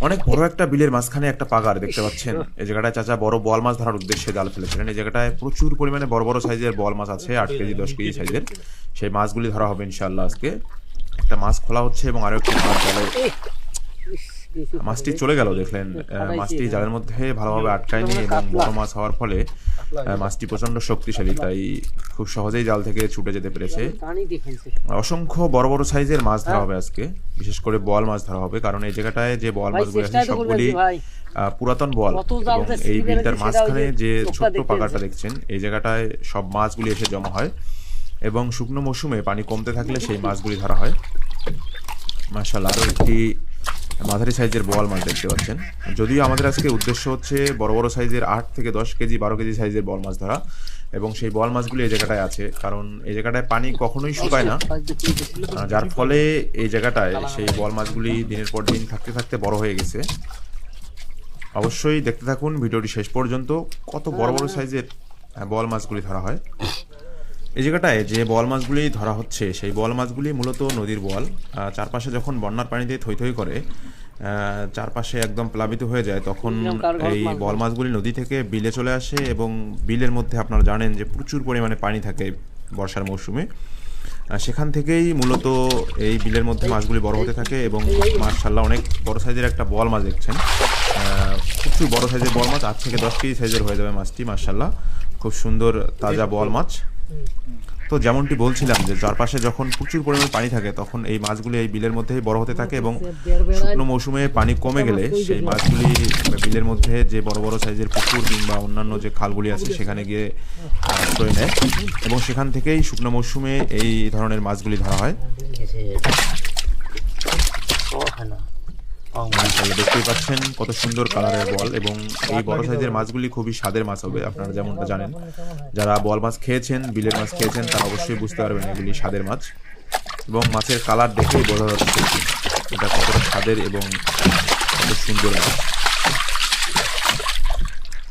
অনেক বড় একটা বিলের মাঝখানে একটা পাগার দেখতে পাচ্ছেন। এই জায়গাটায় চাচা বড় বোয়াল মাছ ধরার উদ্দেশ্যে জাল ফেলেছিলেন। এই জায়গাটায় প্রচুর পরিমাণে বড় বড় সাইজের বোয়াল মাছ আছে, 8 কেজি 10 কেজি সাইজের। সেই মাছগুলি ধরা হবে ইনশাআল্লাহ আজকে। একটা মাছ খোলা হচ্ছে এবং আরো একটি মাছ জালে, মাছটি চলে গেল দেখলেন। মাছটি জালের মধ্যে ভালোভাবে আটকায়নি এবং বড় মাছ হওয়ার ফলে মাছটি প্রচন্ড শক্তিশালী, তাই খুব সহজেই জাল থেকে ছুটে যেতে পেরেছে। অসংখ্য বড় বড় সাইজের মাছ ধরা হবে আজকে, বিশেষ করে বোয়াল মাছ ধরা হবে, কারণ এই জায়গাটায় যে বোয়াল মাছগুলি আছে সবগুলি পুরাতন বোয়াল। এবং এই বিলটার মাঝখানে যে ছোট্ট পাগাটা দেখছেন, এই জায়গাটায় সব মাছগুলি এসে জমা হয় এবং শুকনো মৌসুমে পানি কমতে থাকলে সেই মাছগুলি ধরা হয়। মাশাআল্লাহ, আরও একটি মাঝারি সাইজের বোয়াল মাছ দেখতে পাচ্ছেন। যদিও আমাদের আজকে উদ্দেশ্য হচ্ছে বড় বড় সাইজের 8 থেকে 10 কেজি 12 কেজি সাইজের বোয়াল মাছ ধরা, এবং সেই বোয়াল মাছগুলি এই জায়গাটায় আছে, কারণ এই জায়গাটায় পানি কখনোই শুকায় না, যার ফলে এই জায়গাটায় সেই বোয়াল মাছগুলি দিনের পর দিন থাকতে থাকতে বড় হয়ে গেছে। অবশ্যই দেখতে থাকুন ভিডিওটি শেষ পর্যন্ত, কত বড় বড় সাইজের বোয়াল মাছগুলি ধরা হয়। এই জায়গাটায় যে বোয়াল মাছগুলি ধরা হচ্ছে সেই বোয়াল মাছগুলি মূলত নদীর বোয়াল। চারপাশে যখন বন্যার পানিতে থই থই করে, চারপাশে একদম প্লাবিত হয়ে যায়, তখন এই বোয়াল মাছগুলি নদী থেকে বিলে চলে আসে, এবং বিলের মধ্যে আপনারা জানেন যে প্রচুর পরিমাণে পানি থাকে বর্ষার মৌসুমে। সেখান থেকেই মূলত এই বিলের মধ্যে মাছগুলি বড় হতে থাকে, এবং মাশাআল্লাহ অনেক বড় সাইজের একটা বোয়াল মাছ দেখছেন। প্রচুর বড় সাইজের বোয়াল মাছ, 8 থেকে 10 কেজি সাইজের হয়ে যাবে মাছটি। মাশাআল্লাহ, খুব সুন্দর তাজা বোয়াল মাছ। তো যেমনটি বলছিলাম যে চারপাশে যখন প্রচুর পরিমাণে পানি থাকে, তখন এই মাছগুলি এই বিলের মধ্যেই বড় হতে থাকে, এবং শুকনো মৌসুমে পানি কমে গেলে সেই মাছগুলি বিলের মধ্যে যে বড় বড় সাইজের পুকুর কিংবা অন্যান্য যে খালগুলি আছে সেখানে গিয়ে আশ্রয় নেয়, এবং সেখান থেকেই শুকনো মৌসুমে এই ধরনের মাছগুলি ধরা হয়। মাশাআল্লাহ, দেখতেই পাচ্ছেন কত সুন্দর কালারের বল, এবং এই বড় সাইজের মাছগুলি খুবই স্বাদের মাছ হবে। আপনারা যেমনটা জানেন, যারা বল মাছ খেয়েছেন, বিলের মাছ খেয়েছেন, তারা অবশ্যই বুঝতে পারবেন এগুলি স্বাদের মাছ, এবং মাছের কালার দেখেই বোঝা যাচ্ছে এটা কতটা স্বাদের এবং কত সুন্দর মাছ।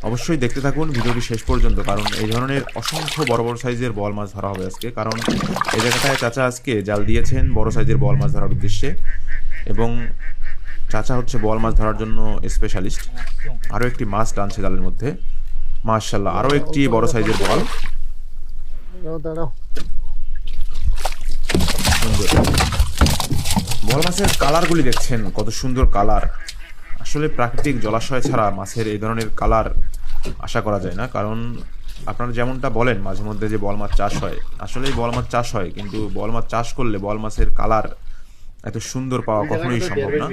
অবশ্যই দেখতে থাকুন ভিডিওটি শেষ পর্যন্ত, কারণ এই ধরনের অসংখ্য বড় বড় সাইজের বল মাছ ধরা হবে আজকে। কারণ এই জায়গাটায় চাচা আজকে জাল দিয়েছেন বড় সাইজের বল মাছ ধরার উদ্দেশ্যে, এবং চাচা হচ্ছে বল মাছ ধরার জন্য স্পেশালিস্ট। আরও একটি মাছ টানছে জালের মধ্যে। মাশাআল্লাহ, আরও একটি বড় সাইজের বল। সুন্দর বল মাছের কালারগুলি দেখছেন, কত সুন্দর কালার। আসলে প্রাকৃতিক জলাশয় ছাড়া মাছের এই ধরনের কালার আশা করা যায় না, কারণ আপনারা যেমনটা বলেন মাঝে মধ্যে যে বল মাছ চাষ হয়, আসলেই বল মাছ চাষ হয়, কিন্তু বল মাছ চাষ করলে বল মাছের কালার এত সুন্দর পাওয়া কখনোই সম্ভব না।